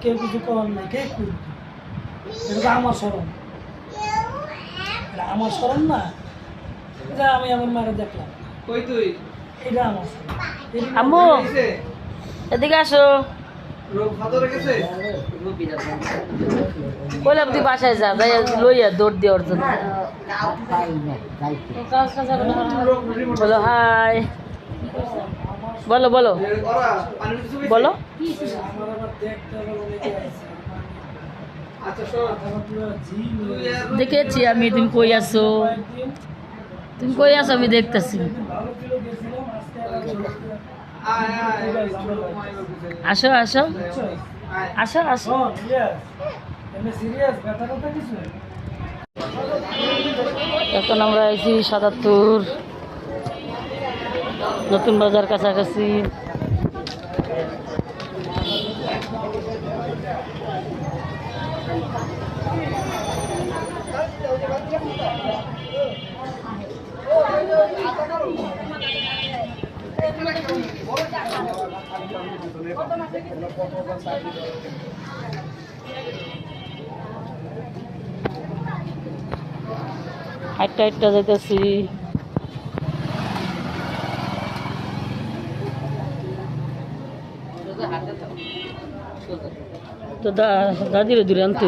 কেউ কিছু করার নেই, কে করবে? এটা তো আমার স্মরণ, এটা আমার স্মরণ না। এটা আমি আমার মাকে দেখলাম, কই তুই এটা আমার স্মরণ। আম্মু গেছে এদিকে আসো। রোগ ফাদরে গেছে বললাম তুই বাসায় যা, যাই লইয়া দৌড় দিয়ে ওর জন্য। বলো হাই, বলো বলো ওরা পানি কিছু গেছে বলো। আমার আবার দেখতে হবে, অনেকে আছে। আচ্ছা শোন আমার পুরো জিম হয়ে তুই গেছে। আর দেখেছি আমি, তুমি কই আছো? কয়েকদিন তুমি কই আছো? আমি দেখতেছি। একদিন ভালো ছিল, গেছিলাম, আজকে আবার চলছে। আয় আয় ছোট মাই বলতেছে আসো আসো বুঝছো? আয় আসো আসো। শোন, ইলিয়াস, এমনি সিরিয়াস ব্যথা কথা কিছু নেই। এখন আমরা আইছি ৭৭ নতুন বাজার কাছাকাছি। হাইটটা হাইটটা যাইতেছি। তো দাদিরে দূরে আনতে